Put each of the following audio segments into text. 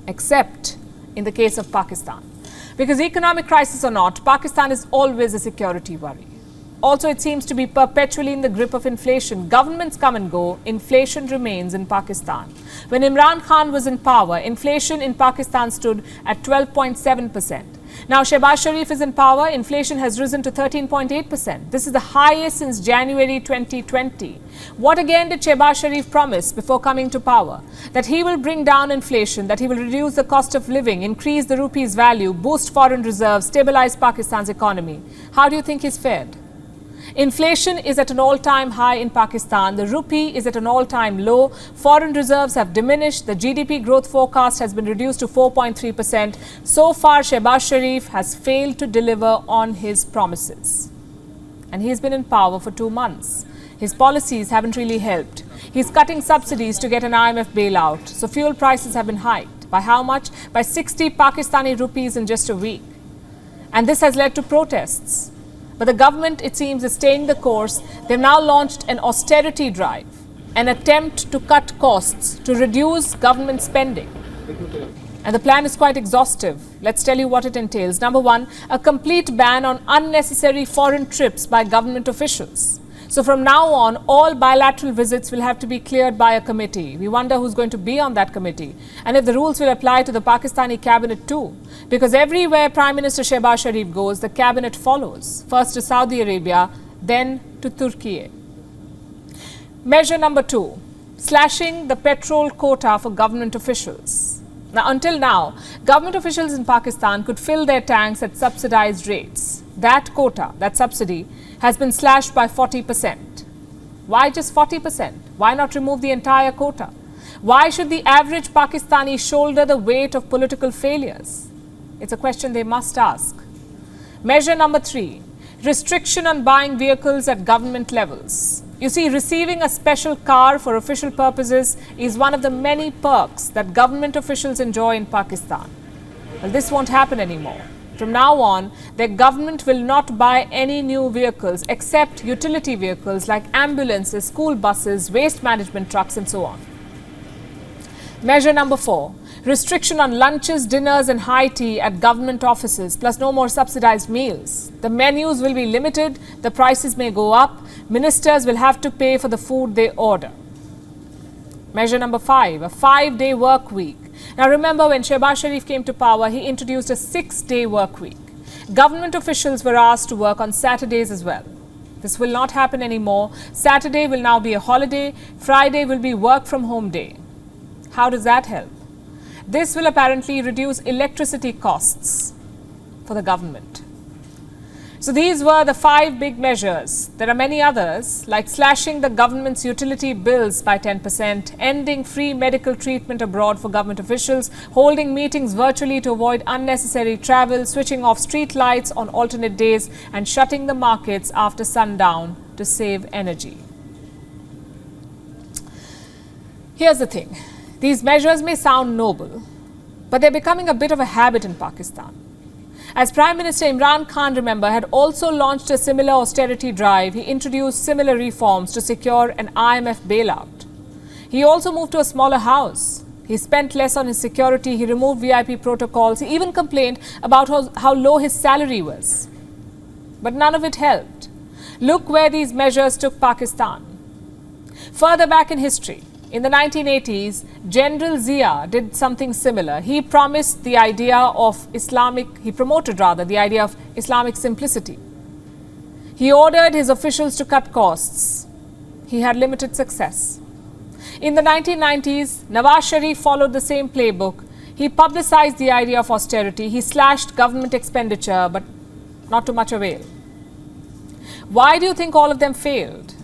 except in the case of Pakistan. Because economic crisis or not, Pakistan is always a security worry. Also, it seems to be perpetually in the grip of inflation. Governments come and go, inflation remains in Pakistan. When Imran Khan was in power, inflation in Pakistan stood at 12.7%. Now Shehbaz Sharif is in power, inflation has risen to 13.8%. This is the highest since January 2020. What again did Shehbaz Sharif promise before coming to power? That he will bring down inflation, that he will reduce the cost of living, increase the rupee's value, boost foreign reserves, stabilize Pakistan's economy. How do you think he's fared? Inflation is at an all-time high in Pakistan. The rupee is at an all-time low. Foreign reserves have diminished. The GDP growth forecast has been reduced to 4.3%. So far, Shehbaz Sharif has failed to deliver on his promises. And he's been in power for 2 months. His policies haven't really helped. He's cutting subsidies to get an IMF bailout. So fuel prices have been hiked. By how much? By 60 Pakistani rupees in just a week. And this has led to protests. But the government, it seems, is staying the course. They've now launched an austerity drive, an attempt to cut costs, to reduce government spending. And the plan is quite exhaustive. Let's tell you what it entails. Number one, a complete ban on unnecessary foreign trips by government officials. So from now on, all bilateral visits will have to be cleared by a committee. We wonder who's going to be on that committee and if the rules will apply to the Pakistani cabinet too. Because everywhere Prime Minister Shehbaz Sharif goes, the cabinet follows. First to Saudi Arabia, then to Turkey. Measure number 2, slashing the petrol quota for government officials. Now, until now, government officials in Pakistan could fill their tanks at subsidized rates. That quota, that subsidy, has been slashed by 40%. Why just 40%? Why not remove the entire quota? Why should the average Pakistani shoulder the weight of political failures? It's a question they must ask. Measure number 3, restriction on buying vehicles at government levels. You see, receiving a special car for official purposes is one of the many perks that government officials enjoy in Pakistan. Well, this won't happen anymore. From now on, their government will not buy any new vehicles except utility vehicles like ambulances, school buses, waste management trucks and so on. Measure number 4, restriction on lunches, dinners and high tea at government offices, plus no more subsidized meals. The menus will be limited, the prices may go up, ministers will have to pay for the food they order. Measure number 5, a 5-day work week. Now remember, when Shehbaz Sharif came to power, he introduced a 6-day work week. Government officials were asked to work on Saturdays as well. This will not happen anymore. Saturday will now be a holiday. Friday will be work from home day. How does that help? This will apparently reduce electricity costs for the government. So these were the 5 big measures. There are many others, like slashing the government's utility bills by 10%, ending free medical treatment abroad for government officials, holding meetings virtually to avoid unnecessary travel, switching off street lights on alternate days, and shutting the markets after sundown to save energy. Here's the thing. These measures may sound noble, but they're becoming a bit of a habit in Pakistan. As Prime Minister Imran Khan, remember, had also launched a similar austerity drive, he introduced similar reforms to secure an IMF bailout. He also moved to a smaller house. He spent less on his security, he removed VIP protocols, he even complained about how low his salary was. But none of it helped. Look where these measures took Pakistan. Further back in history, in the 1980s, General Zia did something similar. He promised the idea of he promoted the idea of Islamic simplicity. He ordered his officials to cut costs. He had limited success. In the 1990s, Nawaz Sharif followed the same playbook. He publicized the idea of austerity. He slashed government expenditure, but not to much avail. Why do you think all of them failed?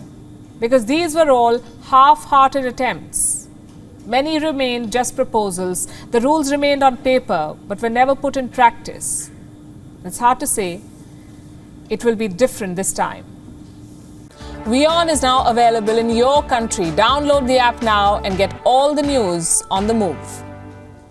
Because these were all half-hearted attempts. Many remained just proposals. The rules remained on paper, but were never put in practice. It's hard to say. It will be different this time. WION is now available in your country. Download the app now and get all the news on the move.